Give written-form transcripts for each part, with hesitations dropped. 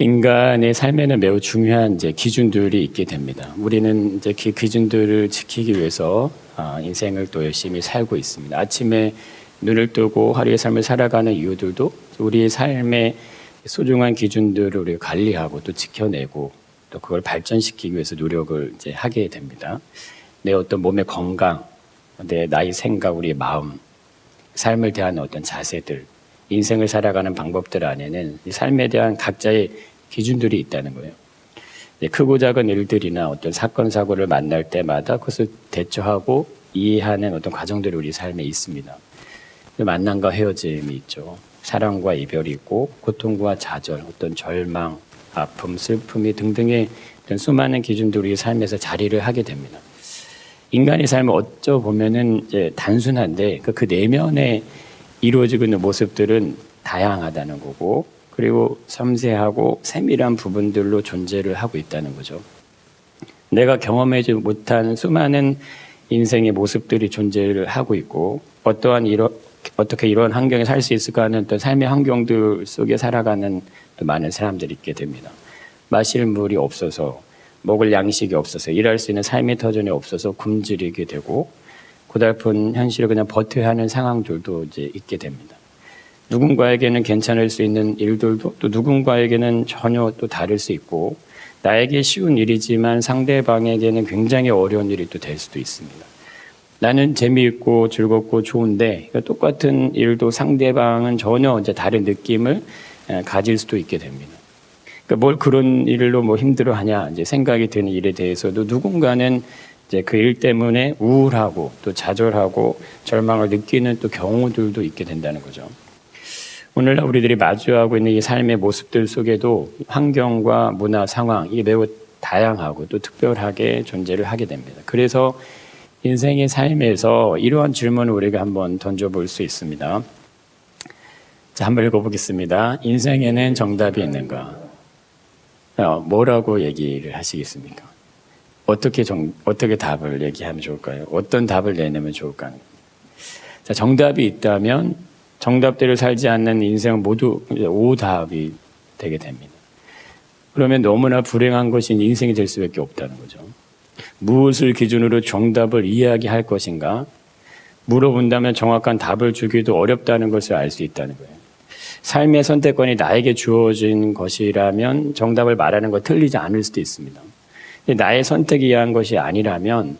인간의 삶에는 매우 중요한 기준들이 있게 됩니다. 우리는 그 기준들을 지키기 위해서 인생을 또 열심히 살고 있습니다. 아침에 눈을 뜨고 하루의 삶을 살아가는 이유들도 우리의 삶의 소중한 기준들을 우리가 관리하고 또 지켜내고 또 그걸 발전시키기 위해서 노력을 하게 됩니다. 내 어떤 몸의 건강, 내 나의 생각, 우리의 마음, 삶을 대하는 어떤 자세들, 인생을 살아가는 방법들 안에는 이 삶에 대한 각자의 기준들이 있다는 거예요. 크고 작은 일들이나 어떤 사건, 사고를 만날 때마다 그것을 대처하고 이해하는 어떤 과정들이 우리 삶에 있습니다. 만남과 헤어짐이 있죠. 사랑과 이별이 있고 고통과 좌절, 어떤 절망, 아픔, 슬픔이 등등의 어떤 수많은 기준들이 우리 삶에서 자리를 하게 됩니다. 인간의 삶은 어쩌 보면은 단순한데 그 내면에 이루어지고 있는 모습들은 다양하다는 거고, 그리고 섬세하고 세밀한 부분들로 존재를 하고 있다는 거죠. 내가 경험하지 못한 수많은 인생의 모습들이 존재를 하고 있고, 어떻게 이런 환경에 살 수 있을까 하는 어떤 삶의 환경들 속에 살아가는 또 많은 사람들이 있게 됩니다. 마실 물이 없어서, 먹을 양식이 없어서, 일할 수 있는 삶의 터전이 없어서 굶주리게 되고, 고달픈 현실을 그냥 버텨야 하는 상황들도 있게 됩니다. 누군가에게는 괜찮을 수 있는 일들도 또 누군가에게는 전혀 또 다를 수 있고, 나에게 쉬운 일이지만 상대방에게는 굉장히 어려운 일이 또 될 수도 있습니다. 나는 재미있고 즐겁고 좋은데 똑같은 일도 상대방은 전혀 다른 느낌을 가질 수도 있게 됩니다. 그러니까 뭘 그런 일로 힘들어하냐 생각이 드는 일에 대해서도 누군가는 그 일 때문에 우울하고 또 좌절하고 절망을 느끼는 또 경우들도 있게 된다는 거죠. 오늘날 우리들이 마주하고 있는 이 삶의 모습들 속에도 환경과 문화 상황이 매우 다양하고 또 특별하게 존재를 하게 됩니다. 그래서 인생의 삶에서 이러한 질문을 우리가 한번 던져볼 수 있습니다. 자, 한번 읽어보겠습니다. 인생에는 정답이 있는가? 뭐라고 얘기를 하시겠습니까? 어떻게 답을 얘기하면 좋을까요? 어떤 답을 내놓으면 좋을까요? 자, 정답이 있다면 정답대로 살지 않는 인생은 모두 오답이 되게 됩니다. 그러면 너무나 불행한 것이 인생이 될 수밖에 없다는 거죠. 무엇을 기준으로 정답을 이야기할 것인가? 물어본다면 정확한 답을 주기도 어렵다는 것을 알 수 있다는 거예요. 삶의 선택권이 나에게 주어진 것이라면 정답을 말하는 거 틀리지 않을 수도 있습니다. 나의 선택에 의한 것이 아니라면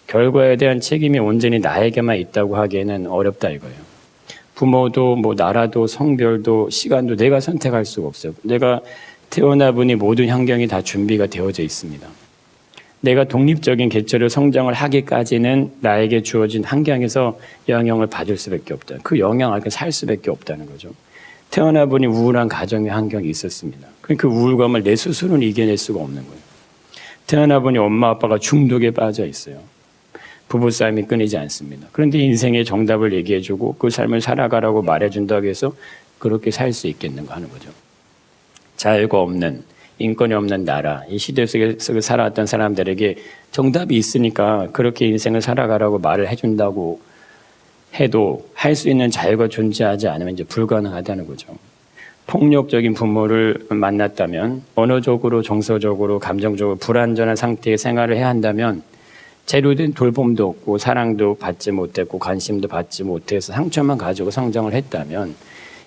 결과에 대한 책임이 온전히 나에게만 있다고 하기에는 어렵다 이거예요. 부모도 나라도 성별도 시간도 내가 선택할 수가 없어요. 내가 태어나 보니 모든 환경이 다 준비가 되어져 있습니다. 내가 독립적인 개체로 성장을 하기까지는 나에게 주어진 환경에서 영향을 받을 수밖에 없다. 그 영향 아래 살 수밖에 없다는 거죠. 태어나 보니 우울한 가정의 환경이 있었습니다. 그 우울감을 내 스스로는 이겨낼 수가 없는 거예요. 태어나 보니 엄마 아빠가 중독에 빠져 있어요. 부부싸움이 끊이지 않습니다. 그런데 인생의 정답을 얘기해주고 그 삶을 살아가라고 말해준다고 해서 그렇게 살 수 있겠는가 하는 거죠. 자유가 없는, 인권이 없는 나라, 이 시대 속에 살아왔던 사람들에게 정답이 있으니까 그렇게 인생을 살아가라고 말을 해준다고 해도 할 수 있는 자유가 존재하지 않으면 불가능하다는 거죠. 폭력적인 부모를 만났다면, 언어적으로, 정서적으로, 감정적으로 불완전한 상태의 생활을 해야 한다면 제대로 된 돌봄도 없고 사랑도 받지 못했고 관심도 받지 못해서 상처만 가지고 성장을 했다면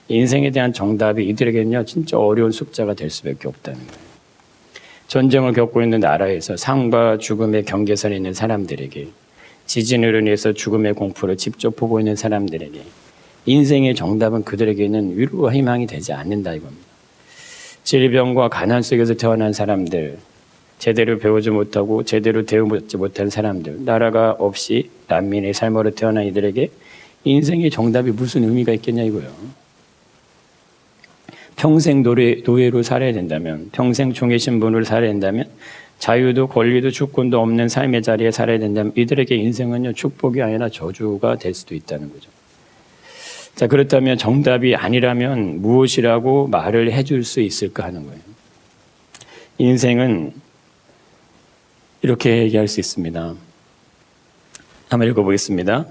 인생에 대한 정답이 이들에게는요 진짜 어려운 숙제가 될 수밖에 없다는 거예요. 전쟁을 겪고 있는 나라에서 삶과 죽음의 경계선에 있는 사람들에게, 지진으로 인해서 죽음의 공포를 직접 보고 있는 사람들에게 인생의 정답은 그들에게는 위로와 희망이 되지 않는다 이겁니다. 질병과 가난 속에서 태어난 사람들, 제대로 배우지 못하고 제대로 대우받지 못한 사람들, 나라가 없이 난민의 삶으로 태어난 이들에게 인생의 정답이 무슨 의미가 있겠냐 이거예요. 평생 노예로 살아야 된다면, 평생 종의 신분으로 살아야 된다면, 자유도 권리도 주권도 없는 삶의 자리에 살아야 된다면 이들에게 인생은요 축복이 아니라 저주가 될 수도 있다는 거죠. 자, 그렇다면 정답이 아니라면 무엇이라고 말을 해줄 수 있을까 하는 거예요. 인생은 이렇게 얘기할 수 있습니다. 한번 읽어보겠습니다.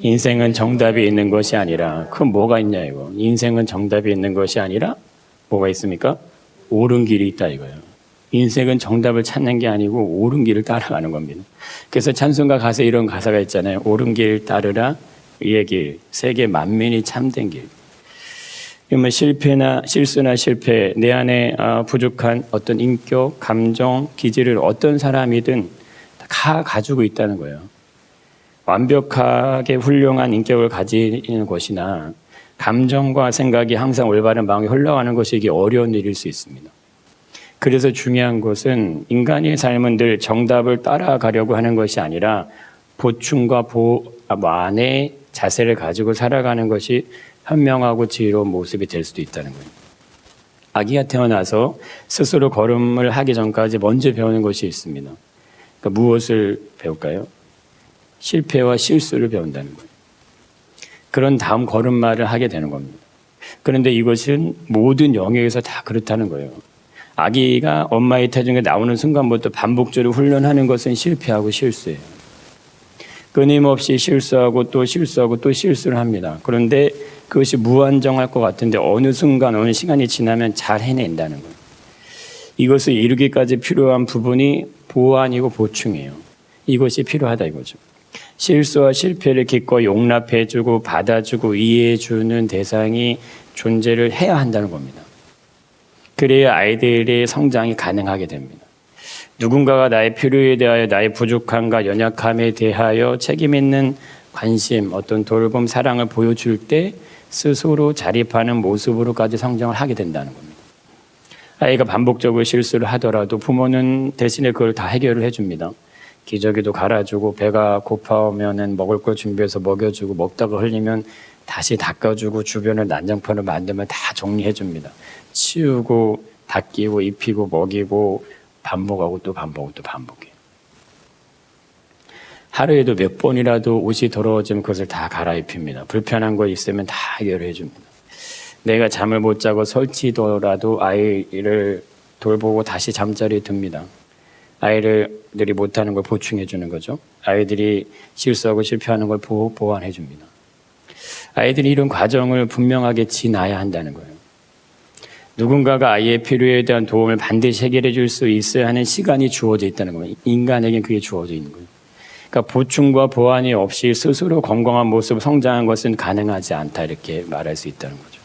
인생은 정답이 있는 것이 아니라, 그럼 뭐가 있냐 이거. 인생은 정답이 있는 것이 아니라 뭐가 있습니까? 옳은 길이 있다 이거예요. 인생은 정답을 찾는 게 아니고 옳은 길을 따라가는 겁니다. 그래서 찬송가 가사에 이런 가사가 있잖아요. 옳은 길 따르라 의의 길, 세계 만민이 참된 길. 그러면 실수나 실패, 내 안에 부족한 어떤 인격, 감정, 기질을 어떤 사람이든 다 가지고 있다는 거예요. 완벽하게 훌륭한 인격을 가지는 것이나 감정과 생각이 항상 올바른 방향에 흘러가는 것이 이게 어려운 일일 수 있습니다. 그래서 중요한 것은 인간의 삶은 늘 정답을 따라가려고 하는 것이 아니라 보충과 보완의 자세를 가지고 살아가는 것이 현명하고 지혜로운 모습이 될 수도 있다는 거예요. 아기가 태어나서 스스로 걸음을 하기 전까지 먼저 배우는 것이 있습니다. 그러니까 무엇을 배울까요? 실패와 실수를 배운다는 거예요. 그런 다음 걸음마를 하게 되는 겁니다. 그런데 이것은 모든 영역에서 다 그렇다는 거예요. 아기가 엄마의 태중에 나오는 순간부터 반복적으로 훈련하는 것은 실패하고 실수예요. 끊임없이 실수하고 또 실수하고 또 실수를 합니다. 그런데 그것이 무한정할 것 같은데 어느 순간 어느 시간이 지나면 잘 해낸다는 거예요. 이것을 이루기까지 필요한 부분이 보완이고 보충이에요. 이것이 필요하다 이거죠. 실수와 실패를 기꺼이 용납해주고 받아주고 이해해주는 대상이 존재를 해야 한다는 겁니다. 그래야 아이들의 성장이 가능하게 됩니다. 누군가가 나의 필요에 대하여 나의 부족함과 연약함에 대하여 책임 있는 관심, 어떤 돌봄, 사랑을 보여줄 때 스스로 자립하는 모습으로까지 성장을 하게 된다는 겁니다. 아이가 반복적으로 실수를 하더라도 부모는 대신에 그걸 다 해결을 해줍니다. 기저귀도 갈아주고 배가 고파오면 먹을 걸 준비해서 먹여주고 먹다가 흘리면 다시 닦아주고 주변을 난장판을 만들면 다 정리해줍니다. 치우고 닦이고 입히고 먹이고 반복하고 또 반복하고 또 반복해요. 하루에도 몇 번이라도 옷이 더러워지면 그것을 다 갈아입힙니다. 불편한 거 있으면 다 해결해 줍니다. 내가 잠을 못 자고 설치더라도 아이를 돌보고 다시 잠자리에 듭니다. 아이들이 못하는 걸 보충해 주는 거죠. 아이들이 실수하고 실패하는 걸 보완해 줍니다. 아이들이 이런 과정을 분명하게 지나야 한다는 거예요. 누군가가 아이의 필요에 대한 도움을 반드시 해결해 줄 수 있어야 하는 시간이 주어져 있다는 거예요. 인간에겐 그게 주어져 있는 거예요. 그러니까 보충과 보완이 없이 스스로 건강한 모습으로 성장한 것은 가능하지 않다 이렇게 말할 수 있다는 거죠.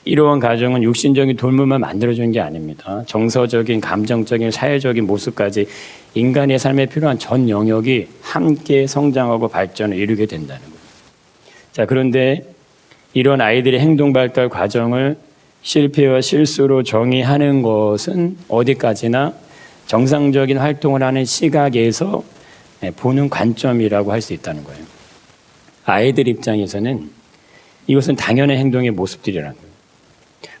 이러한 과정은 육신적인 돌봄만 만들어주는 게 아닙니다. 정서적인, 감정적인, 사회적인 모습까지 인간의 삶에 필요한 전 영역이 함께 성장하고 발전을 이루게 된다는 거예요. 자, 그런데 이런 아이들의 행동 발달 과정을 실패와 실수로 정의하는 것은 어디까지나 정상적인 활동을 하는 시각에서 보는 관점이라고 할 수 있다는 거예요. 아이들 입장에서는 이것은 당연한 행동의 모습들이라는 거예요.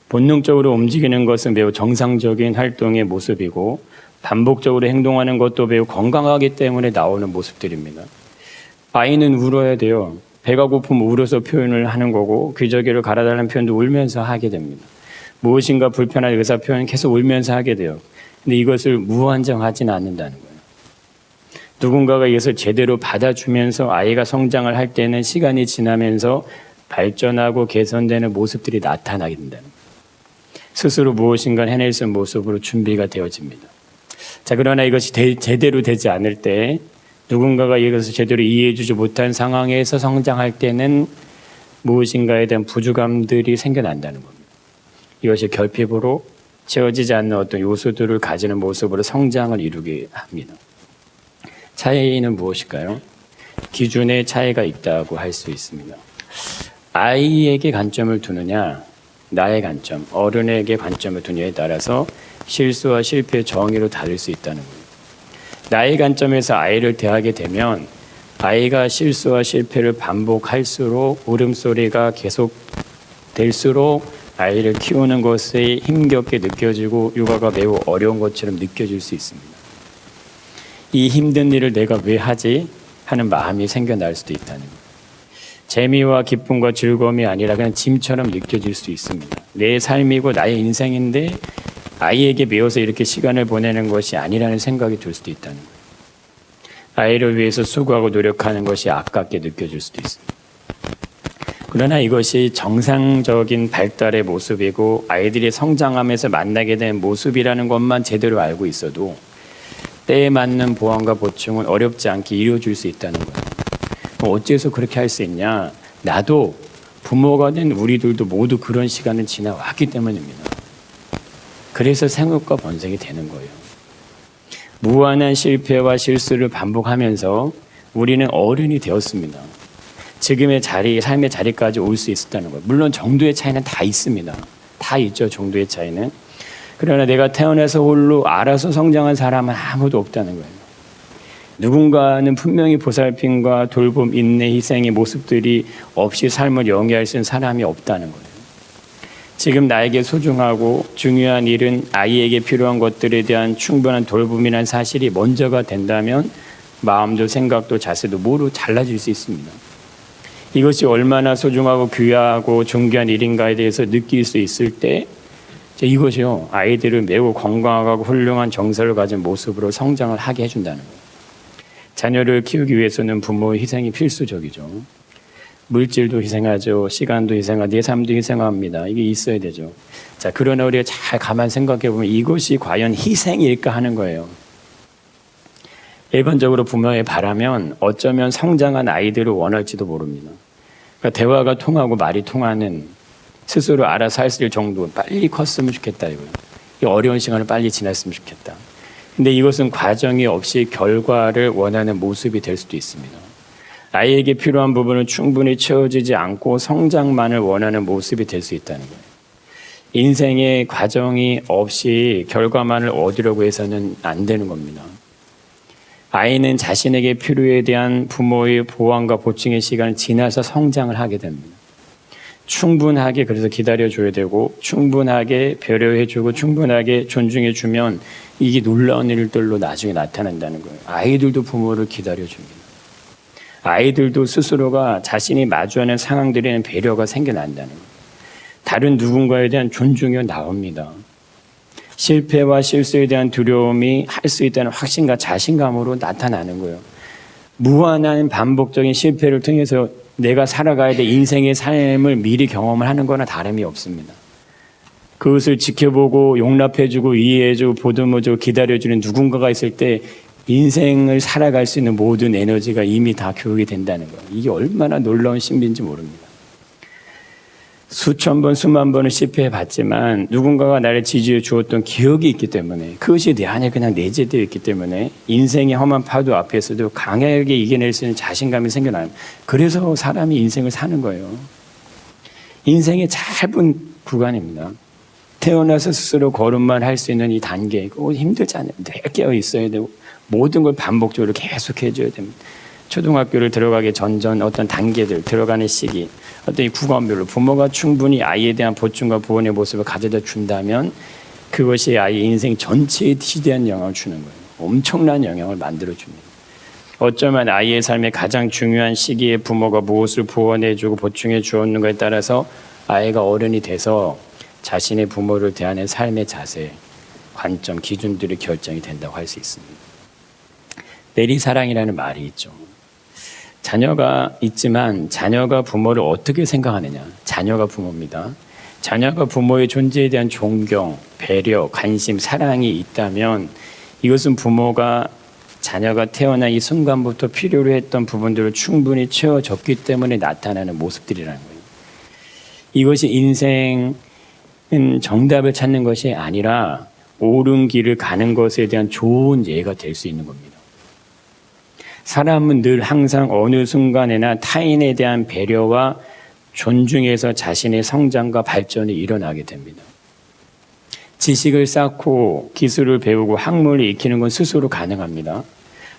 본능적으로 움직이는 것은 매우 정상적인 활동의 모습이고 반복적으로 행동하는 것도 매우 건강하기 때문에 나오는 모습들입니다. 아이는 울어야 돼요. 배가 고프면 울어서 표현을 하는 거고 기저귀를 갈아달라는 표현도 울면서 하게 됩니다. 무엇인가 불편한 의사표현 계속 울면서 하게 돼요. 근데 이것을 무한정하지는 않는다는 거예요. 누군가가 이것을 제대로 받아주면서 아이가 성장을 할 때는 시간이 지나면서 발전하고 개선되는 모습들이 나타나게 된다는 거예요. 스스로 무엇인가 해낼 수 있는 모습으로 준비가 되어집니다. 자, 그러나 이것이 제대로 되지 않을 때 누군가가 이것을 제대로 이해해주지 못한 상황에서 성장할 때는 무엇인가에 대한 부족함들이 생겨난다는 겁니다. 이것이 결핍으로 채워지지 않는 어떤 요소들을 가지는 모습으로 성장을 이루게 합니다. 차이는 무엇일까요? 기준의 차이가 있다고 할 수 있습니다. 아이에게 관점을 두느냐, 나의 관점, 어른에게 관점을 두느냐에 따라서 실수와 실패의 정의로 다를 수 있다는 거예요. 나의 관점에서 아이를 대하게 되면 아이가 실수와 실패를 반복할수록 울음소리가 계속될수록 아이를 키우는 것이 힘겹게 느껴지고 육아가 매우 어려운 것처럼 느껴질 수 있습니다. 이 힘든 일을 내가 왜 하지? 하는 마음이 생겨날 수도 있다는 거예요. 재미와 기쁨과 즐거움이 아니라 그냥 짐처럼 느껴질 수 있습니다. 내 삶이고 나의 인생인데 아이에게 매어서 이렇게 시간을 보내는 것이 아니라는 생각이 들 수도 있다는 거예요. 아이를 위해서 수고하고 노력하는 것이 아깝게 느껴질 수도 있습니다. 그러나 이것이 정상적인 발달의 모습이고 아이들이 성장하면서 만나게 된 모습이라는 것만 제대로 알고 있어도 때에 맞는 보완과 보충은 어렵지 않게 이루어질 수 있다는 거예요. 어째서 그렇게 할 수 있냐? 나도 부모가 된 우리들도 모두 그런 시간을 지나왔기 때문입니다. 그래서 생육과 번성이 되는 거예요. 무한한 실패와 실수를 반복하면서 우리는 어른이 되었습니다. 지금의 자리, 삶의 자리까지 올 수 있었다는 거예요. 물론 정도의 차이는 다 있습니다. 다 있죠, 정도의 차이는. 그러나 내가 태어나서 홀로 알아서 성장한 사람은 아무도 없다는 거예요. 누군가는 분명히 보살핌과 돌봄, 인내, 희생의 모습들이 없이 삶을 영위할 수 있는 사람이 없다는 거예요. 지금 나에게 소중하고 중요한 일은 아이에게 필요한 것들에 대한 충분한 돌봄이라는 사실이 먼저가 된다면 마음도 생각도 자세도 모두 달라질 수 있습니다. 이것이 얼마나 소중하고 귀하고 존귀한 일인가에 대해서 느낄 수 있을 때 이것이요, 아이들을 매우 건강하고 훌륭한 정서를 가진 모습으로 성장을 하게 해준다는 거예요. 자녀를 키우기 위해서는 부모의 희생이 필수적이죠. 물질도 희생하죠. 시간도 희생하고 내 삶도 희생합니다. 이게 있어야 되죠. 자, 그러나 우리가 잘 가만 생각해 보면 이것이 과연 희생일까 하는 거예요. 일반적으로 부모의 바라면 어쩌면 성장한 아이들을 원할지도 모릅니다. 그러니까 대화가 통하고 말이 통하는, 스스로 알아서 할 수 있을 정도, 빨리 컸으면 좋겠다 이거예요. 이 어려운 시간을 빨리 지났으면 좋겠다. 근데 이것은 과정이 없이 결과를 원하는 모습이 될 수도 있습니다. 아이에게 필요한 부분은 충분히 채워지지 않고 성장만을 원하는 모습이 될 수 있다는 거예요. 인생의 과정이 없이 결과만을 얻으려고 해서는 안 되는 겁니다. 아이는 자신에게 필요에 대한 부모의 보완과 보충의 시간을 지나서 성장을 하게 됩니다. 충분하게 그래서 기다려줘야 되고 충분하게 배려해주고 충분하게 존중해주면 이게 놀라운 일들로 나중에 나타난다는 거예요. 아이들도 부모를 기다려줍니다. 아이들도 스스로가 자신이 마주하는 상황들에는 배려가 생겨난다는 거예요. 다른 누군가에 대한 존중이 나옵니다. 실패와 실수에 대한 두려움이 할 수 있다는 확신과 자신감으로 나타나는 거예요. 무한한 반복적인 실패를 통해서 내가 살아가야 될 인생의 삶을 미리 경험을 하는 거나 다름이 없습니다. 그것을 지켜보고 용납해주고 이해해주고 보듬어주고 기다려주는 누군가가 있을 때 인생을 살아갈 수 있는 모든 에너지가 이미 다 교육이 된다는 거예요. 이게 얼마나 놀라운 신비인지 모릅니다. 수천 번, 수만 번을 실패해봤지만 누군가가 나를 지지해 주었던 기억이 있기 때문에 그것이 내 안에 그냥 내재되어 있기 때문에 인생의 험한 파도 앞에서도 강하게 이겨낼 수 있는 자신감이 생겨나요. 그래서 사람이 인생을 사는 거예요. 인생의 짧은 구간입니다. 태어나서 스스로 걸음만 할 수 있는 이 단계, 그거 힘들잖아요. 늘 깨어 있어야 되고 모든 걸 반복적으로 계속 해줘야 됩니다. 초등학교를 들어가기 전 어떤 단계들 들어가는 시기, 어떤 이 구간별로 부모가 충분히 아이에 대한 보충과 보완의 모습을 가져다 준다면 그것이 아이의 인생 전체에 시대한 영향을 주는 거예요. 엄청난 영향을 만들어 줍니다. 어쩌면 아이의 삶의 가장 중요한 시기에 부모가 무엇을 보완해주고 보충해 주었는가에 따라서 아이가 어른이 돼서 자신의 부모를 대하는 삶의 자세, 관점, 기준들이 결정이 된다고 할 수 있습니다. 내리사랑이라는 말이 있죠. 자녀가 있지만 자녀가 부모를 어떻게 생각하느냐. 자녀가 부모입니다. 자녀가 부모의 존재에 대한 존경, 배려, 관심, 사랑이 있다면 이것은 부모가 자녀가 태어난 이 순간부터 필요로 했던 부분들을 충분히 채워줬기 때문에 나타나는 모습들이라는 거예요. 이것이 인생은 정답을 찾는 것이 아니라 옳은 길을 가는 것에 대한 좋은 예가 될 수 있는 겁니다. 사람은 늘 항상 어느 순간에나 타인에 대한 배려와 존중에서 자신의 성장과 발전이 일어나게 됩니다. 지식을 쌓고 기술을 배우고 학문을 익히는 건 스스로 가능합니다.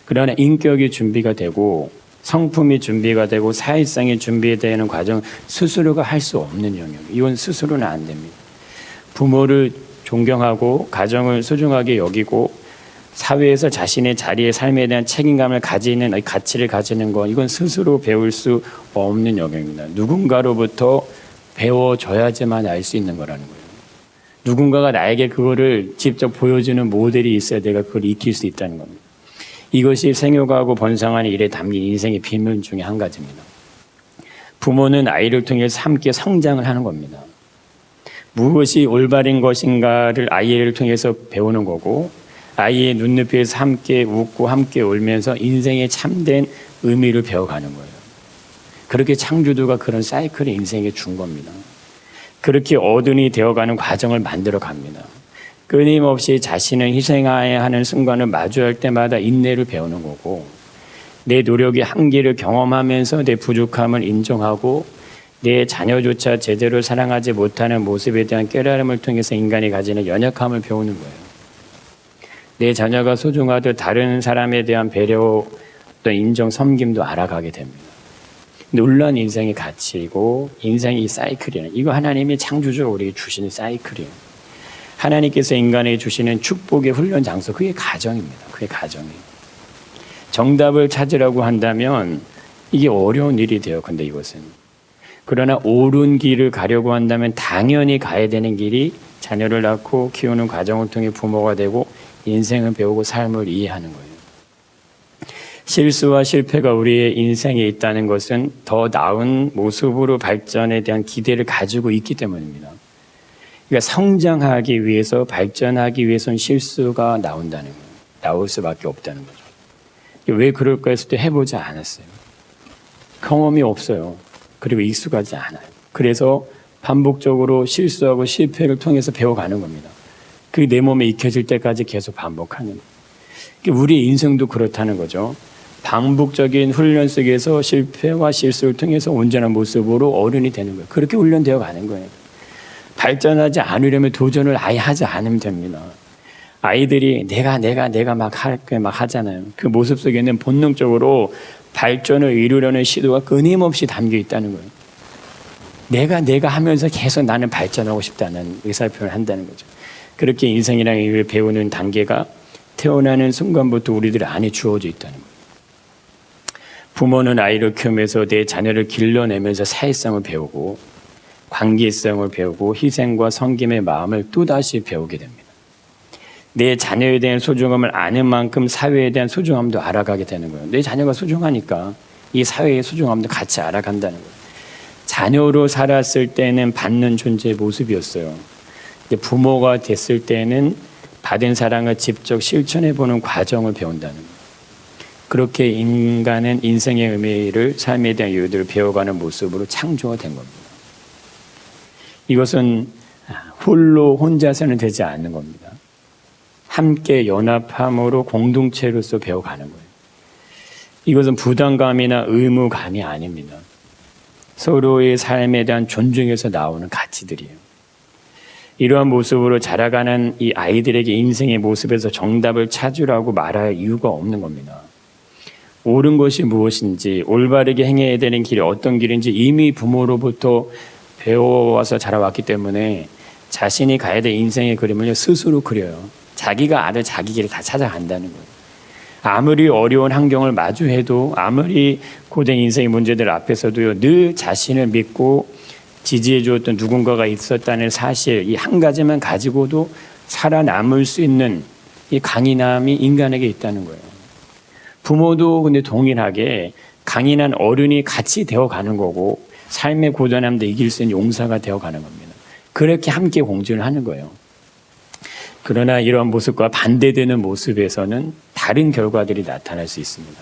그러나 인격이 준비가 되고 성품이 준비가 되고 사회성이 준비되는 과정 스스로가 할 수 없는 영역. 이건 스스로는 안 됩니다. 부모를 존경하고 가정을 소중하게 여기고 사회에서 자신의 자리의 삶에 대한 책임감을 가지는 가치를 가지는 건 이건 스스로 배울 수 없는 영역입니다. 누군가로부터 배워줘야지만 알 수 있는 거라는 거예요. 누군가가 나에게 그거를 직접 보여주는 모델이 있어야 내가 그걸 익힐 수 있다는 겁니다. 이것이 생육하고 번성하는 일에 담긴 인생의 비밀 중에 한 가지입니다. 부모는 아이를 통해서 함께 성장을 하는 겁니다. 무엇이 올바른 것인가를 아이를 통해서 배우는 거고, 아이의 눈높이에서 함께 웃고 함께 울면서 인생의 참된 의미를 배워가는 거예요. 그렇게 창조주가 그런 사이클을 인생에 준 겁니다. 그렇게 어른이 되어가는 과정을 만들어 갑니다. 끊임없이 자신을 희생해야 하는 순간을 마주할 때마다 인내를 배우는 거고, 내 노력의 한계를 경험하면서 내 부족함을 인정하고 내 자녀조차 제대로 사랑하지 못하는 모습에 대한 깨달음을 통해서 인간이 가지는 연약함을 배우는 거예요. 내 자녀가 소중하듯 다른 사람에 대한 배려, 또 인정, 섬김도 알아가게 됩니다. 놀라운 인생의 가치이고 인생의 이 사이클이에요. 이거 하나님이 창조주가 우리에게 주시는 사이클이에요. 하나님께서 인간에게 주시는 축복의 훈련 장소, 그게 가정입니다. 그게 가정이에요. 정답을 찾으라고 한다면 이게 어려운 일이 돼요. 근데 이것은. 그러나 옳은 길을 가려고 한다면 당연히 가야 되는 길이 자녀를 낳고 키우는 과정을 통해 부모가 되고 인생을 배우고 삶을 이해하는 거예요. 실수와 실패가 우리의 인생에 있다는 것은 더 나은 모습으로 발전에 대한 기대를 가지고 있기 때문입니다. 그러니까 성장하기 위해서, 발전하기 위해서는 실수가 나온다는 거예요. 나올 수밖에 없다는 거죠. 왜 그럴까 했을 때 해보지 않았어요. 경험이 없어요. 그리고 익숙하지 않아요. 그래서 반복적으로 실수하고 실패를 통해서 배워가는 겁니다. 그게 내 몸에 익혀질 때까지 계속 반복하는 거예요. 우리 인생도 그렇다는 거죠. 반복적인 훈련 속에서 실패와 실수를 통해서 온전한 모습으로 어른이 되는 거예요. 그렇게 훈련되어 가는 거예요. 발전하지 않으려면 도전을 아예 하지 않으면 됩니다. 아이들이 내가 막 하잖아요. 그 모습 속에는 본능적으로 발전을 이루려는 시도가 끊임없이 담겨 있다는 거예요. 내가 하면서 계속 나는 발전하고 싶다는 의사표현을 한다는 거죠. 그렇게 인생이라는 일을 배우는 단계가 태어나는 순간부터 우리들 안에 주어져 있다는 거예요. 부모는 아이를 키우면서 내 자녀를 길러내면서 사회성을 배우고 관계성을 배우고 희생과 섬김의 마음을 또다시 배우게 됩니다. 내 자녀에 대한 소중함을 아는 만큼 사회에 대한 소중함도 알아가게 되는 거예요. 내 자녀가 소중하니까 이 사회의 소중함도 같이 알아간다는 거예요. 자녀로 살았을 때는 받는 존재의 모습이었어요. 부모가 됐을 때는 받은 사랑을 직접 실천해보는 과정을 배운다는 거예요. 그렇게 인간은 인생의 의미를, 삶에 대한 이유들을 배워가는 모습으로 창조가 된 겁니다. 이것은 혼자서는 되지 않는 겁니다. 함께 연합함으로 공동체로서 배워가는 거예요. 이것은 부담감이나 의무감이 아닙니다. 서로의 삶에 대한 존중에서 나오는 가치들이에요. 이러한 모습으로 자라가는 이 아이들에게 인생의 모습에서 정답을 찾으라고 말할 이유가 없는 겁니다. 옳은 것이 무엇인지, 올바르게 행해야 되는 길이 어떤 길인지 이미 부모로부터 배워와서 자라왔기 때문에 자신이 가야 될 인생의 그림을 스스로 그려요. 자기가 알을 자기 길을 다 찾아간다는 거예요. 아무리 어려운 환경을 마주해도, 아무리 고된 인생의 문제들 앞에서도요, 늘 자신을 믿고 지지해 주었던 누군가가 있었다는 사실, 이 한 가지만 가지고도 살아남을 수 있는 이 강인함이 인간에게 있다는 거예요. 부모도 근데 동일하게 강인한 어른이 같이 되어가는 거고, 삶의 고단함도 이길 수 있는 용사가 되어가는 겁니다. 그렇게 함께 공존을 하는 거예요. 그러나 이런 모습과 반대되는 모습에서는 다른 결과들이 나타날 수 있습니다.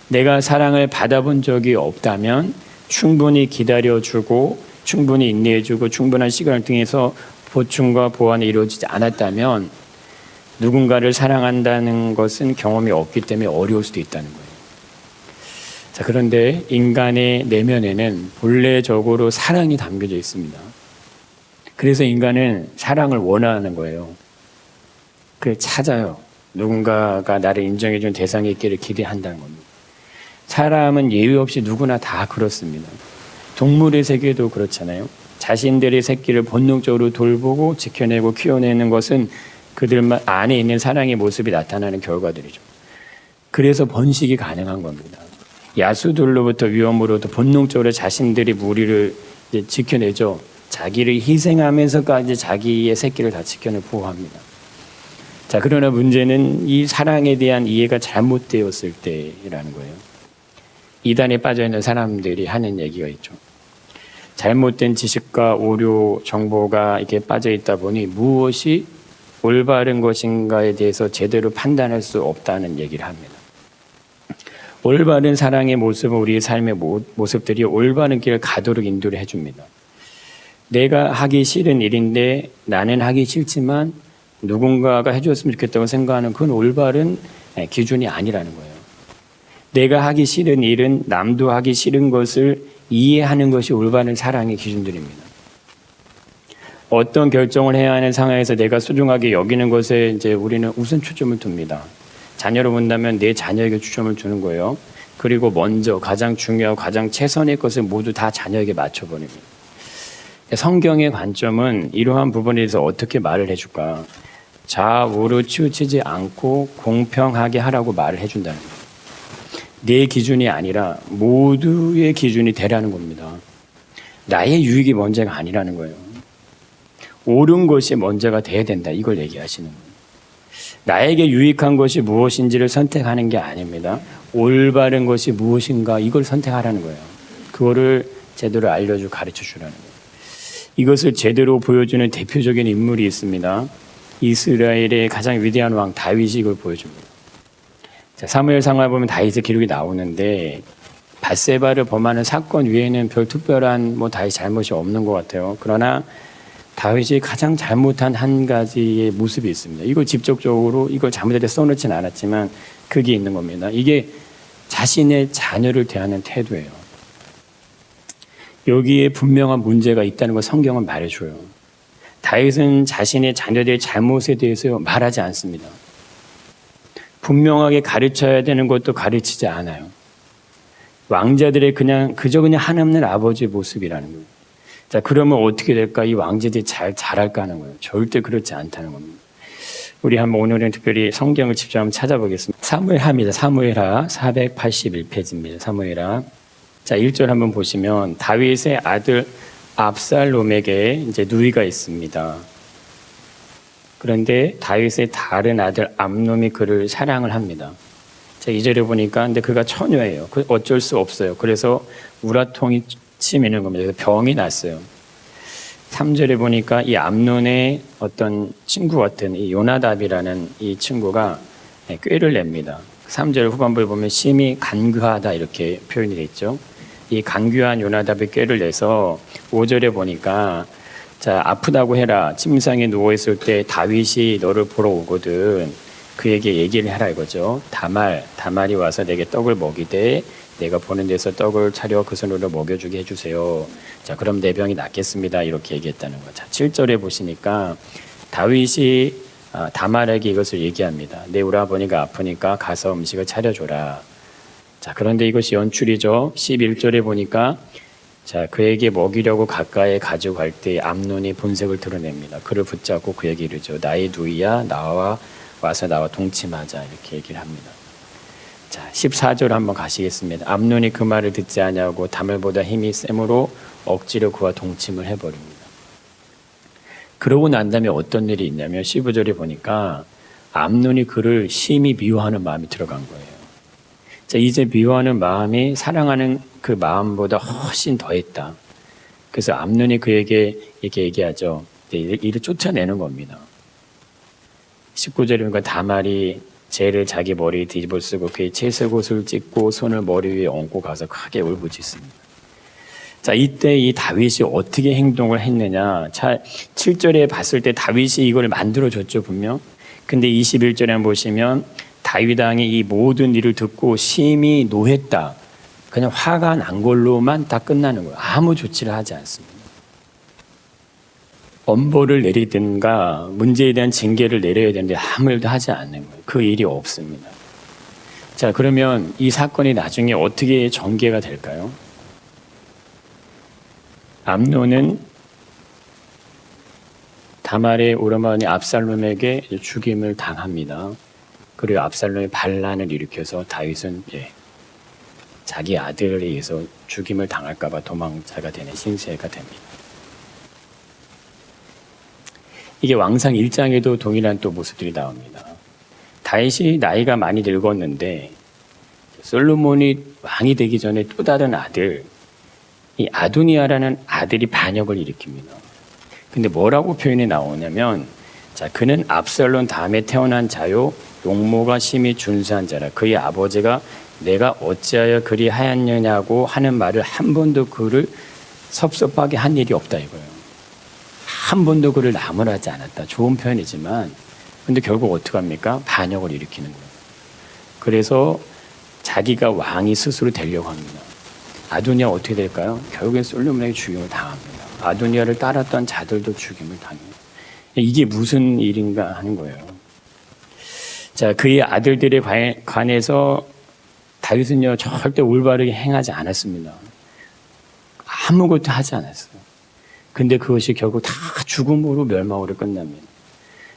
내가 사랑을 받아본 적이 없다면 충분히 기다려주고 충분히 인내해주고 충분한 시간을 통해서 보충과 보완이 이루어지지 않았다면 누군가를 사랑한다는 것은 경험이 없기 때문에 어려울 수도 있다는 거예요. 자, 그런데 인간의 내면에는 본래적으로 사랑이 담겨져 있습니다. 그래서 인간은 사랑을 원하는 거예요. 그걸 찾아요. 누군가가 나를 인정해준 대상이 있기를 기대한다는 겁니다. 사람은 예외 없이 누구나 다 그렇습니다. 동물의 세계도 그렇잖아요. 자신들의 새끼를 본능적으로 돌보고 지켜내고 키워내는 것은 그들만 안에 있는 사랑의 모습이 나타나는 결과들이죠. 그래서 번식이 가능한 겁니다. 야수들로부터 위험으로부터 본능적으로 자신들이 무리를 지켜내죠. 자기를 희생하면서까지 자기의 새끼를 다 지켜내 보호합니다. 자, 그러나 문제는 이 사랑에 대한 이해가 잘못되었을 때라는 거예요. 이단에 빠져 있는 사람들이 하는 얘기가 있죠. 잘못된 지식과 오류 정보가 이렇게 빠져 있다 보니 무엇이 올바른 것인가에 대해서 제대로 판단할 수 없다는 얘기를 합니다. 올바른 사랑의 모습은 우리의 삶의 모습들이 올바른 길을 가도록 인도를 해줍니다. 내가 하기 싫은 일인데 나는 하기 싫지만 누군가가 해줬으면 좋겠다고 생각하는 그건 올바른 기준이 아니라는 거예요. 내가 하기 싫은 일은 남도 하기 싫은 것을 이해하는 것이 올바른 사랑의 기준들입니다. 어떤 결정을 해야 하는 상황에서 내가 소중하게 여기는 것에 이제 우리는 우선 초점을 둡니다. 자녀로 본다면 내 자녀에게 초점을 두는 거예요. 그리고 먼저 가장 중요하고 가장 최선의 것을 모두 다 자녀에게 맞춰버립니다. 성경의 관점은 이러한 부분에 대해서 어떻게 말을 해줄까? 좌우로 치우치지 않고 공평하게 하라고 말을 해준다는 거예요. 내 기준이 아니라 모두의 기준이 되라는 겁니다. 나의 유익이 먼저가 아니라는 거예요. 옳은 것이 먼저가 돼야 된다. 이걸 얘기하시는 거예요. 나에게 유익한 것이 무엇인지를 선택하는 게 아닙니다. 올바른 것이 무엇인가 이걸 선택하라는 거예요. 그거를 제대로 알려주고 가르쳐 주라는 거예요. 이것을 제대로 보여주는 대표적인 인물이 있습니다. 이스라엘의 가장 위대한 왕 다윗이 이걸 보여줍니다. 자, 사무엘상을 보면 다윗의 기록이 나오는데 밧세바를 범하는 사건 외에는 별 특별한 다윗 잘못이 없는 것 같아요. 그러나 다윗이 가장 잘못한 한 가지의 모습이 있습니다. 이걸 직접적으로 이걸 잘못할 때 써놓지는 않았지만 그게 있는 겁니다. 이게 자신의 자녀를 대하는 태도예요. 여기에 분명한 문제가 있다는 걸 성경은 말해줘요. 다윗은 자신의 자녀들의 잘못에 대해서 말하지 않습니다. 분명하게 가르쳐야 되는 것도 가르치지 않아요. 왕자들의 그저 그냥 한없는 아버지의 모습이라는 거예요. 자, 그러면 어떻게 될까? 이 왕자들이 잘 자랄까 하는 거예요. 절대 그렇지 않다는 겁니다. 우리 한번 오늘은 특별히 성경을 직접 한번 찾아보겠습니다. 사무엘하입니다. 사무엘하 481페이지입니다. 사무엘하. 자, 1절 한번 보시면 다윗의 아들 압살롬에게 이제 누이가 있습니다. 그런데 다윗의 다른 아들 암놈이 그를 사랑을 합니다. 자, 2절에 보니까 근데 그가 처녀예요. 어쩔 수 없어요. 그래서 우라통이 치미는 겁니다. 그래서 병이 났어요. 3절에 보니까 이 암논의 어떤 친구 같은 이 요나답이라는 이 친구가 꾀를 냅니다. 3절 후반부에 보면 심히 간교하다 이렇게 표현이 되어 있죠. 이 간교한 요나답이 꾀를 내서 5절에 보니까 자, 아프다고 해라. 침상에 누워있을 때 다윗이 너를 보러 오거든. 그에게 얘기를 하라 이거죠. 다말이 와서 내게 떡을 먹이되 내가 보는 데서 떡을 차려 그 손으로 먹여주게 해주세요. 자, 그럼 내 병이 낫겠습니다. 이렇게 얘기했다는 거죠. 7절에 보시니까 다윗이 다말에게 이것을 얘기합니다. 내 오라버니가 아프니까 가서 음식을 차려줘라. 자, 그런데 이것이 연출이죠. 11절에 보니까 자, 그에게 먹이려고 가까이 가져갈 때 암논이 본색을 드러냅니다. 그를 붙잡고 그에게 이르죠. 나의 누이야, 와서 나와 동침하자. 이렇게 얘기를 합니다. 자, 14절 한번 가시겠습니다. 암논이 그 말을 듣지 아니하고 다말보다 힘이 세므로 억지로 그와 동침을 해버립니다. 그러고 난 다음에 어떤 일이 있냐면 15절에 보니까 암논이 그를 심히 미워하는 마음이 들어간 거예요. 자, 이제 미워하는 마음이 사랑하는 그 마음보다 훨씬 더했다. 그래서 암논이 그에게 이렇게 얘기하죠. 이를 쫓아내는 겁니다. 19절에 보니까 다말이 재를 자기 머리에 뒤집어 쓰고 그의 채색옷을 찢고 손을 머리 위에 얹고 가서 크게 울부짖습니다. 자, 이때 이 다윗이 어떻게 행동을 했느냐. 7절에 봤을 때 다윗이 이걸 만들어줬죠, 분명. 근데 21절에 한번 보시면 다윗 왕이 이 모든 일을 듣고 심히 노했다. 그냥 화가 난 걸로만 다 끝나는 거예요. 아무 조치를 하지 않습니다. 엄벌을 내리든가 문제에 대한 징계를 내려야 되는데 아무 일도 하지 않는 거예요. 그 일이 없습니다. 자, 그러면 이 사건이 나중에 어떻게 전개가 될까요? 암논은 다말의 오라버니 압살롬에게 죽임을 당합니다. 그리고 압살롬이 반란을 일으켜서 다윗은 자기 아들에 의해서 죽임을 당할까 봐 도망자가 되는 신세가 됩니다. 이게 왕상 1장에도 동일한 또 모습들이 나옵니다. 다윗이 나이가 많이 늙었는데 솔로몬이 왕이 되기 전에 또 다른 아들, 이 아도니아라는 아들이 반역을 일으킵니다. 근데 뭐라고 표현이 나오냐면, 자, 그는 압살롬 다음에 태어난 자요, 용모가 심히 준수한 자라. 그의 아버지가 내가 어찌하여 그리 하였느냐고 하는 말을 한 번도 그를 섭섭하게 한 일이 없다 이거예요. 한 번도 그를 나무라지 않았다. 좋은 표현이지만, 근데 결국 어떻게 합니까? 반역을 일으키는 거예요. 그래서 자기가 왕이 스스로 되려고 합니다. 아도니아 어떻게 될까요? 결국엔 솔로몬에게 죽임을 당합니다. 아도니아를 따랐던 자들도 죽임을 당해요. 이게 무슨 일인가 하는 거예요. 자, 그의 아들들에 관해서 다윗은요, 절대 올바르게 행하지 않았습니다. 아무것도 하지 않았어요. 근데 그것이 결국 다 죽음으로 멸망으로 끝납니다.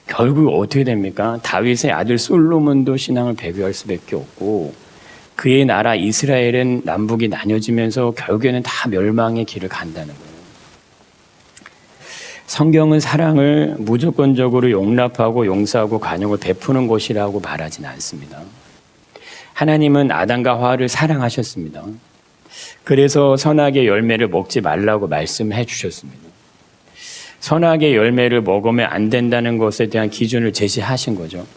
결국 어떻게 됩니까? 다윗의 아들 솔로몬도 신앙을 배교할 수밖에 없고, 그의 나라 이스라엘은 남북이 나뉘어지면서 결국에는 다 멸망의 길을 간다는 거예요. 성경은 사랑을 무조건적으로 용납하고 용서하고 관용을 베푸는 것이라고 말하지는 않습니다. 하나님은 아담과 하와를 사랑하셨습니다. 그래서 선악의 열매를 먹지 말라고 말씀해 주셨습니다. 선악의 열매를 먹으면 안 된다는 것에 대한 기준을 제시하신 거죠.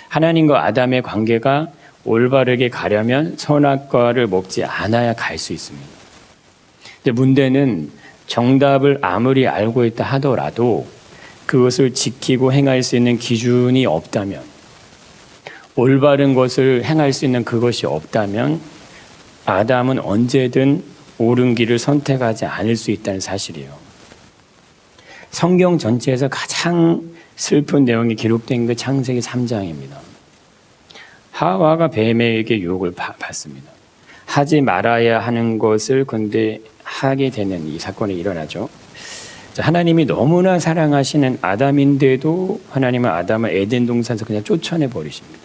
하나님과 아담의 관계가 올바르게 가려면 선악과를 먹지 않아야 갈 수 있습니다. 근데 문제는 정답을 아무리 알고 있다 하더라도 그것을 지키고 행할 수 있는 기준이 없다면, 올바른 것을 행할 수 있는 그것이 없다면 아담은 언제든 옳은 길을 선택하지 않을 수 있다는 사실이에요. 성경 전체에서 가장 슬픈 내용이 기록된 게 창세기 3장입니다. 하와가 뱀에게 유혹을 받습니다. 하지 말아야 하는 것을 근데 하게 되는 이 사건이 일어나죠. 하나님이 너무나 사랑하시는 아담인데도 하나님은 아담을 에덴 동산에서 그냥 쫓아내 버리십니다.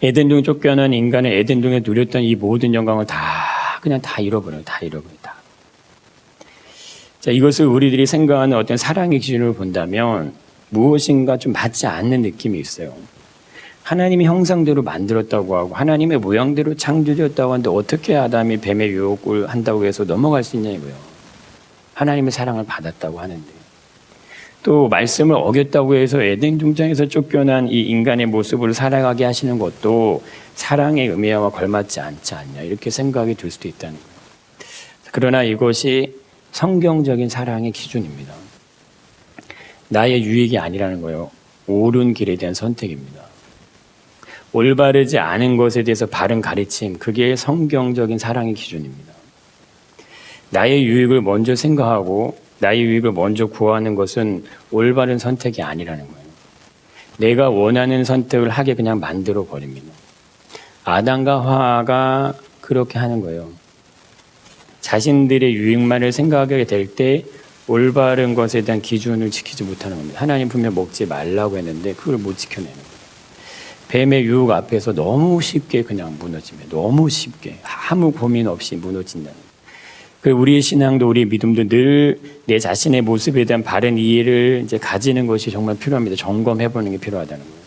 에덴 동에 쫓겨난 인간은 에덴 동에 누렸던 이 모든 영광을 그냥 다 잃어버려요. 다 잃어버려요. 다. 자, 이것을 우리들이 생각하는 어떤 사랑의 기준으로 본다면 무엇인가 좀 맞지 않는 느낌이 있어요. 하나님의 형상대로 만들었다고 하고 하나님의 모양대로 창조되었다고 하는데 어떻게 아담이 뱀의 유혹을 한다고 해서 넘어갈 수 있냐 이거예요. 하나님의 사랑을 받았다고 하는데 또 말씀을 어겼다고 해서 에덴 동산에서 쫓겨난 이 인간의 모습을 살아가게 하시는 것도 사랑의 의미와 걸맞지 않지 않냐 이렇게 생각이 들 수도 있다는 거예요. 그러나 이것이 성경적인 사랑의 기준입니다. 나의 유익이 아니라는 거예요. 옳은 길에 대한 선택입니다. 올바르지 않은 것에 대해서 바른 가르침, 그게 성경적인 사랑의 기준입니다. 나의 유익을 먼저 생각하고 나의 유익을 먼저 구하는 것은 올바른 선택이 아니라는 거예요. 내가 원하는 선택을 하게 그냥 만들어 버립니다. 아담과 하와가 그렇게 하는 거예요. 자신들의 유익만을 생각하게 될 때 올바른 것에 대한 기준을 지키지 못하는 겁니다. 하나님 분명 먹지 말라고 했는데 그걸 못 지켜내는 거예요. 뱀의 유혹 앞에서 너무 쉽게 그냥 무너집니다. 너무 쉽게 아무 고민 없이 무너진다는 거예요. 그리고 우리의 신앙도 우리의 믿음도 늘 내 자신의 모습에 대한 바른 이해를 이제 가지는 것이 정말 필요합니다. 점검해보는 게 필요하다는 거예요.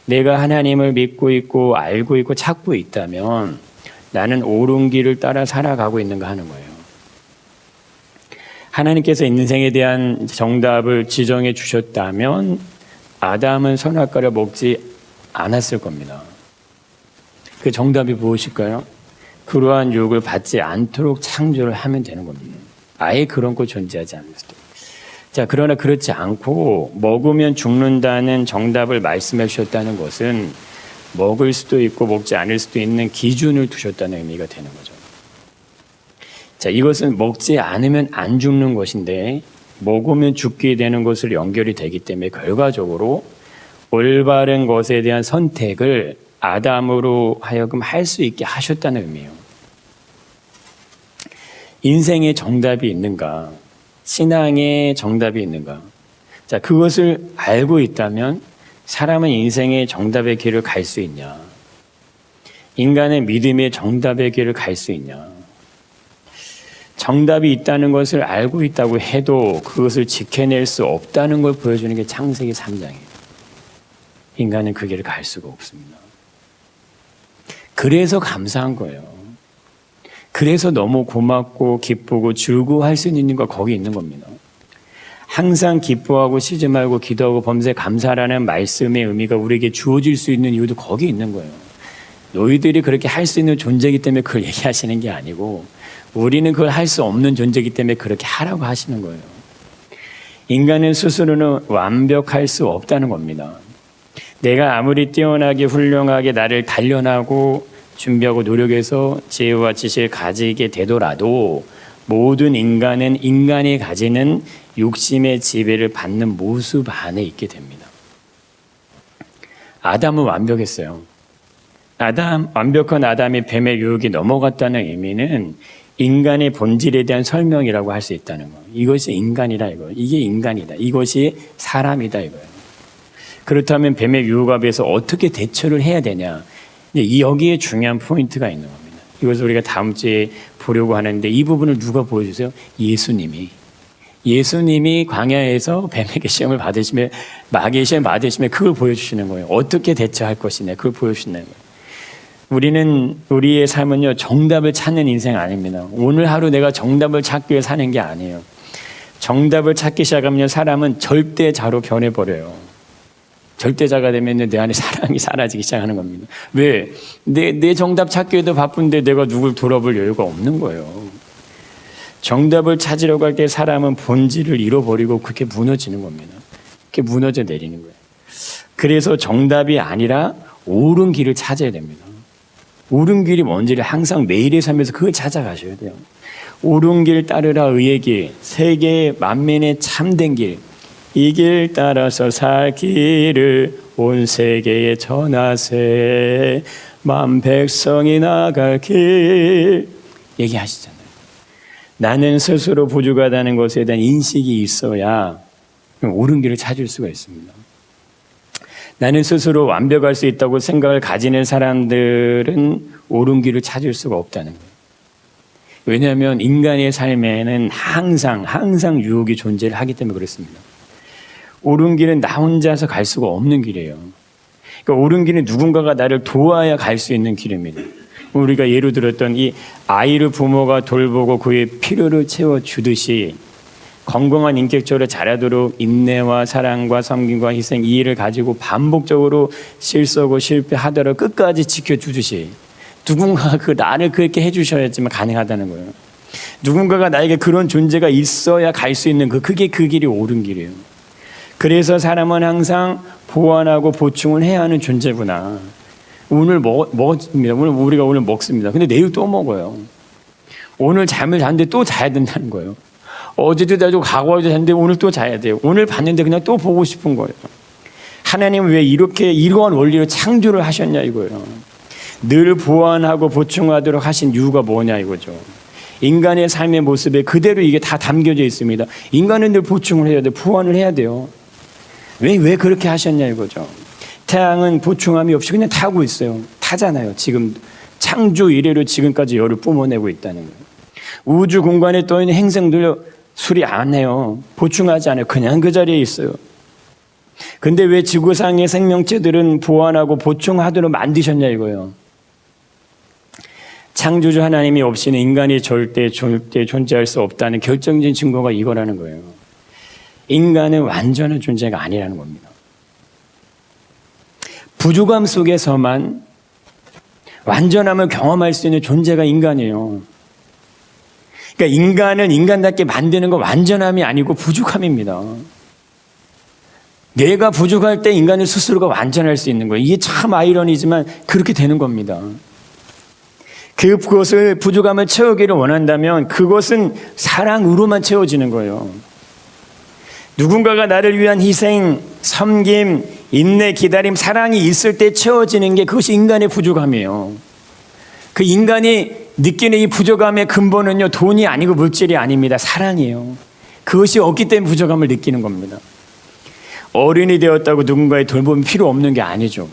내가 하나님을 믿고 있고 알고 있고 찾고 있다면 나는 옳은 길을 따라 살아가고 있는가 하는 거예요. 하나님께서 인생에 대한 정답을 지정해 주셨다면 아담은 선악과를 먹지 않았을 겁니다. 그 정답이 무엇일까요? 그러한 유혹을 받지 않도록 창조를 하면 되는 겁니다. 아예 그런 거 존재하지 않을 수도. 자, 그러나 그렇지 않고 먹으면 죽는다는 정답을 말씀해 주셨다는 것은 먹을 수도 있고 먹지 않을 수도 있는 기준을 두셨다는 의미가 되는 거죠. 자, 이것은 먹지 않으면 안 죽는 것인데 먹으면 죽게 되는 것으로 연결이 되기 때문에 결과적으로 올바른 것에 대한 선택을 아담으로 하여금 할 수 있게 하셨다는 의미예요. 인생의 정답이 있는가? 신앙의 정답이 있는가? 자, 그것을 알고 있다면 사람은 인생의 정답의 길을 갈 수 있냐? 인간의 믿음의 정답의 길을 갈 수 있냐? 정답이 있다는 것을 알고 있다고 해도 그것을 지켜낼 수 없다는 걸 보여주는 게 창세기 3장이에요. 인간은 그 길을 갈 수가 없습니다. 그래서 감사한 거예요. 그래서 너무 고맙고 기쁘고 즐거워할 수 있는 거 거기 있는 겁니다. 항상 기뻐하고 쉬지 말고 기도하고 범사에 감사라는 말씀의 의미가 우리에게 주어질 수 있는 이유도 거기 있는 거예요. 너희들이 그렇게 할 수 있는 존재이기 때문에 그걸 얘기하시는 게 아니고 우리는 그걸 할 수 없는 존재이기 때문에 그렇게 하라고 하시는 거예요. 인간은 스스로는 완벽할 수 없다는 겁니다. 내가 아무리 뛰어나게 훌륭하게 나를 단련하고 준비하고 노력해서 지혜와 지식을 가지게 되더라도 모든 인간은 인간이 가지는 욕심의 지배를 받는 모습 안에 있게 됩니다. 아담은 완벽했어요. 완벽한 아담이 뱀의 유혹에 넘어갔다는 의미는 인간의 본질에 대한 설명이라고 할 수 있다는 거예요. 이것이 인간이다 이거예요. 이게 인간이다. 이것이 사람이다 이거예요. 그렇다면 뱀의 유혹 앞에서 어떻게 대처를 해야 되냐? 여기에 중요한 포인트가 있는 겁니다. 이것을 우리가 다음 주에 보려고 하는데 이 부분을 누가 보여주세요? 예수님이 광야에서 뱀에게 시험을 받으시며 마귀의 시험 받으시며 그걸 보여주시는 거예요. 어떻게 대처할 것이냐 그걸 보여주시는 거예요. 우리의 삶은요 정답을 찾는 인생 아닙니다. 오늘 하루 내가 정답을 찾기 위해 사는 게 아니에요. 정답을 찾기 시작하면 사람은 절대자로 변해버려요. 절대자가 되면 내 안에 사랑이 사라지기 시작하는 겁니다. 왜? 내 정답 찾기에도 바쁜데 내가 누굴 돌아볼 여유가 없는 거예요. 정답을 찾으려고 할 때 사람은 본질을 잃어버리고 그렇게 무너지는 겁니다. 그렇게 무너져 내리는 거예요. 그래서 정답이 아니라 옳은 길을 찾아야 됩니다. 옳은 길이 뭔지를 항상 매일의 삶에서 그걸 찾아가셔야 돼요. 옳은 길 따르라 의의 길, 세계 만민의 참된 길, 이 길 따라서 살 길을 온 세계에 전하세, 만 백성이 나갈 길 얘기하시잖아요. 나는 스스로 부족하다는 것에 대한 인식이 있어야 옳은 길을 찾을 수가 있습니다. 나는 스스로 완벽할 수 있다고 생각을 가지는 사람들은 옳은 길을 찾을 수가 없다는 거예요. 왜냐하면 인간의 삶에는 항상 유혹이 존재를 하기 때문에 그렇습니다. 옳은 길은 나 혼자서 갈 수가 없는 길이에요. 그러니까 옳은 길은 누군가가 나를 도와야 갈 수 있는 길입니다. 우리가 예로 들었던 이 아이를 부모가 돌보고 그의 필요를 채워주듯이 건강한 인격적으로 자라도록 인내와 사랑과 섬김과 희생, 이해를 가지고 반복적으로 실수하고 실패하더라도 끝까지 지켜주듯이 누군가가 나를 그렇게 해주셔야지만 가능하다는 거예요. 누군가가 나에게 그런 존재가 있어야 갈 수 있는 그게 그 길이 옳은 길이에요. 그래서 사람은 항상 보완하고 보충을 해야 하는 존재구나. 오늘 먹습니다. 우리가 오늘 먹습니다. 근데 내일 또 먹어요. 오늘 잠을 잤는데 또 자야 된다는 거예요. 어제도 자고 과거에도 잤는데 오늘 또 자야 돼요. 오늘 봤는데 그냥 또 보고 싶은 거예요. 하나님은 왜 이러한 원리로 창조를 하셨냐 이거예요. 늘 보완하고 보충하도록 하신 이유가 뭐냐 이거죠. 인간의 삶의 모습에 그대로 이게 다 담겨져 있습니다. 인간은 늘 보충을 해야 돼요. 보완을 해야 돼요. 왜 그렇게 하셨냐 이거죠. 태양은 보충함이 없이 그냥 타고 있어요. 타잖아요. 지금 창조 이래로 지금까지 열을 뿜어내고 있다는 거예요. 우주 공간에 떠있는 행성들 수리 안 해요. 보충하지 않아요. 그냥 그 자리에 있어요. 근데 왜 지구상의 생명체들은 보완하고 보충하도록 만드셨냐 이거예요. 창조주 하나님이 없이는 인간이 절대 존재할 수 없다는 결정적인 증거가 이거라는 거예요. 인간은 완전한 존재가 아니라는 겁니다. 부족함 속에서만 완전함을 경험할 수 있는 존재가 인간이에요. 그러니까 인간은 인간답게 만드는 건 완전함이 아니고 부족함입니다. 내가 부족할 때 인간은 스스로가 완전할 수 있는 거예요. 이게 참 아이러니지만 그렇게 되는 겁니다. 그것을 부족함을 채우기를 원한다면 그것은 사랑으로만 채워지는 거예요. 누군가가 나를 위한 희생, 섬김, 인내, 기다림, 사랑이 있을 때 채워지는 게 그것이 인간의 부족함이에요. 그 인간이 느끼는 이 부족함의 근본은요, 돈이 아니고 물질이 아닙니다. 사랑이에요. 그것이 없기 때문에 부족함을 느끼는 겁니다. 어른이 되었다고 누군가의 돌봄이 필요 없는 게 아니죠.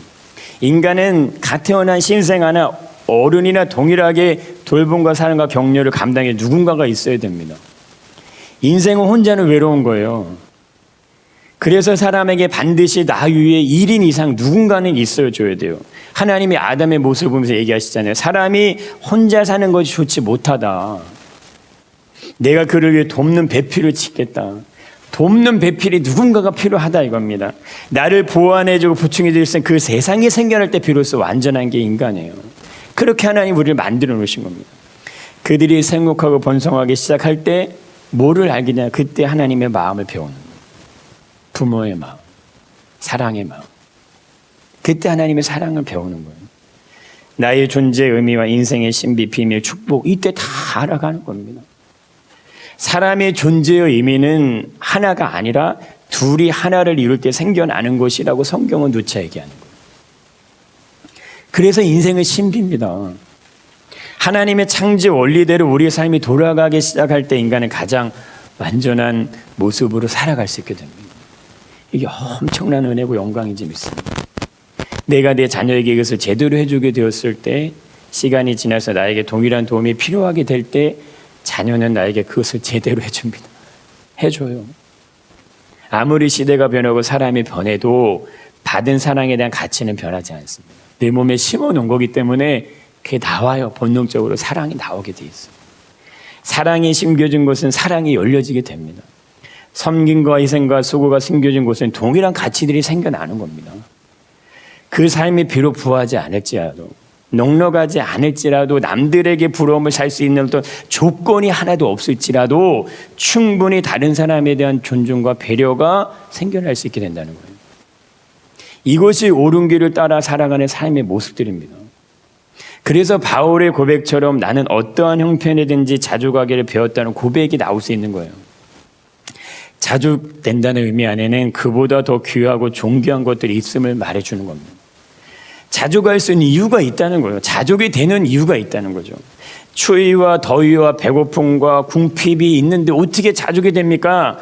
인간은 갓 태어난 신생 하나 어른이나 동일하게 돌봄과 사랑과 격려를 감당해 누군가가 있어야 됩니다. 인생은 혼자는 외로운 거예요. 그래서 사람에게 반드시 나 위에 1인 이상 누군가는 있어줘야 돼요. 하나님이 아담의 모습을 보면서 얘기하시잖아요. 사람이 혼자 사는 것이 좋지 못하다. 내가 그를 위해 돕는 배필을 짓겠다. 돕는 배필이 누군가가 필요하다 이겁니다. 나를 보완해주고 보충해 줄 수 있는 그 세상이 생겨날 때 비로소 완전한 게 인간이에요. 그렇게 하나님 우리를 만들어 놓으신 겁니다. 그들이 생육하고 번성하기 시작할 때 뭐를 알게 되냐? 그때 하나님의 마음을 배우는 거예요. 부모의 마음, 사랑의 마음. 그때 하나님의 사랑을 배우는 거예요. 나의 존재의 의미와 인생의 신비, 비밀, 축복 이때 다 알아가는 겁니다. 사람의 존재의 의미는 하나가 아니라 둘이 하나를 이룰 때 생겨나는 것이라고 성경은 누차 얘기하는 거예요. 그래서 인생은 신비입니다. 하나님의 창조 원리대로 우리의 삶이 돌아가기 시작할 때 인간은 가장 완전한 모습으로 살아갈 수 있게 됩니다. 이게 엄청난 은혜고 영광인지 믿습니다. 내가 내 자녀에게 이것을 제대로 해주게 되었을 때, 시간이 지나서 나에게 동일한 도움이 필요하게 될 때 자녀는 나에게 그것을 제대로 해줍니다. 해줘요. 아무리 시대가 변하고 사람이 변해도 받은 사랑에 대한 가치는 변하지 않습니다. 내 몸에 심어놓은 거기 때문에 그게 나와요. 본능적으로 사랑이 나오게 돼 있어요. 사랑이 심겨진 곳은 사랑이 열려지게 됩니다. 섬김과 희생과 수고가 심겨진 곳은 동일한 가치들이 생겨나는 겁니다. 그 삶이 비록 부하지 않을지라도, 넉넉하지 않을지라도, 남들에게 부러움을 살 수 있는 어떤 조건이 하나도 없을지라도 충분히 다른 사람에 대한 존중과 배려가 생겨날 수 있게 된다는 거예요. 이것이 옳은 길을 따라 살아가는 삶의 모습들입니다. 그래서 바울의 고백처럼 나는 어떠한 형편이든지 자족하기를 배웠다는 고백이 나올 수 있는 거예요. 자족된다는 의미 안에는 그보다 더 귀하고 존귀한 것들이 있음을 말해주는 겁니다. 자족할 수 있는 이유가 있다는 거예요. 자족이 되는 이유가 있다는 거죠. 추위와 더위와 배고픔과 궁핍이 있는데 어떻게 자족이 됩니까?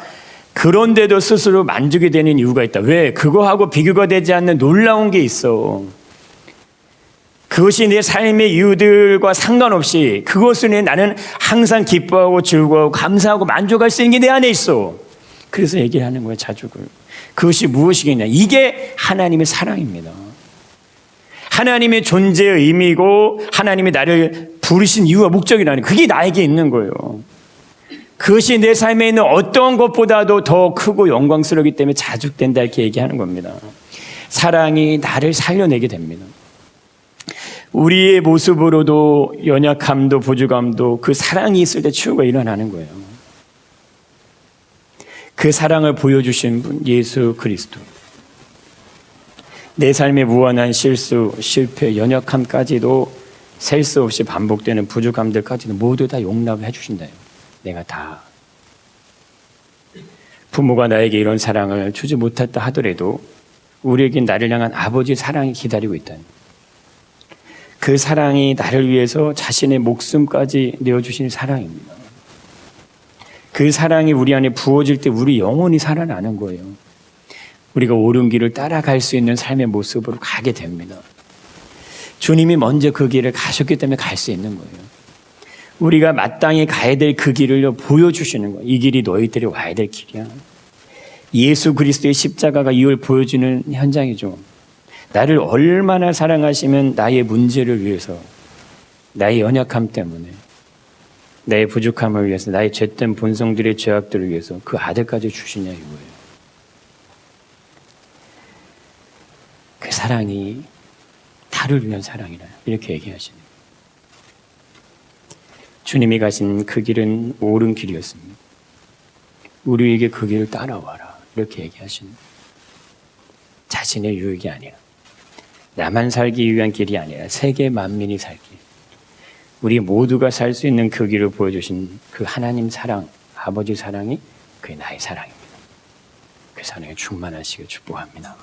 그런데도 스스로 만족이 되는 이유가 있다. 왜? 그거하고 비교가 되지 않는 놀라운 게 있어. 그것이 내 삶의 이유들과 상관없이 그것을 나는 항상 기뻐하고 즐거워하고 감사하고 만족할 수 있는 게 내 안에 있어. 그래서 얘기하는 거예요, 자족을. 그것이 무엇이겠냐? 이게 하나님의 사랑입니다. 하나님의 존재의 의미고 하나님이 나를 부르신 이유와 목적이라는 그게 나에게 있는 거예요. 그것이 내 삶에 있는 어떤 것보다도 더 크고 영광스럽기 때문에 자족된다 이렇게 얘기하는 겁니다. 사랑이 나를 살려내게 됩니다. 우리의 모습으로도 연약함도 부족함도 그 사랑이 있을 때 치유가 일어나는 거예요. 그 사랑을 보여주신 분 예수 그리스도. 내 삶의 무한한 실수, 실패, 연약함까지도 셀 수 없이 반복되는 부족함들까지도 모두 다 용납해 주신다요. 내가 다. 부모가 나에게 이런 사랑을 주지 못했다 하더라도 우리에겐 나를 향한 아버지의 사랑이 기다리고 있다는 그 사랑이 나를 위해서 자신의 목숨까지 내어주신 사랑입니다. 그 사랑이 우리 안에 부어질 때 우리 영혼이 살아나는 거예요. 우리가 옳은 길을 따라갈 수 있는 삶의 모습으로 가게 됩니다. 주님이 먼저 그 길을 가셨기 때문에 갈 수 있는 거예요. 우리가 마땅히 가야 될 그 길을 보여주시는 거예요. 이 길이 너희들이 와야 될 길이야. 예수 그리스도의 십자가가 이걸 보여주는 현장이죠. 나를 얼마나 사랑하시면 나의 문제를 위해서, 나의 연약함 때문에, 나의 부족함을 위해서, 나의 죄된 본성들의 죄악들을 위해서 그 아들까지 주시냐 이거예요. 그 사랑이 나를 위한 사랑이라 이렇게 얘기하시네요. 주님이 가신 그 길은 옳은 길이었습니다. 우리에게 그 길을 따라와라 이렇게 얘기하시는 자신의 유익이 아니라 나만 살기 위한 길이 아니라 세계 만민이 살기 우리 모두가 살 수 있는 그 길을 보여주신 그 하나님 사랑, 아버지 사랑이 그게 나의 사랑입니다. 그 사랑에 충만하시길 축복합니다.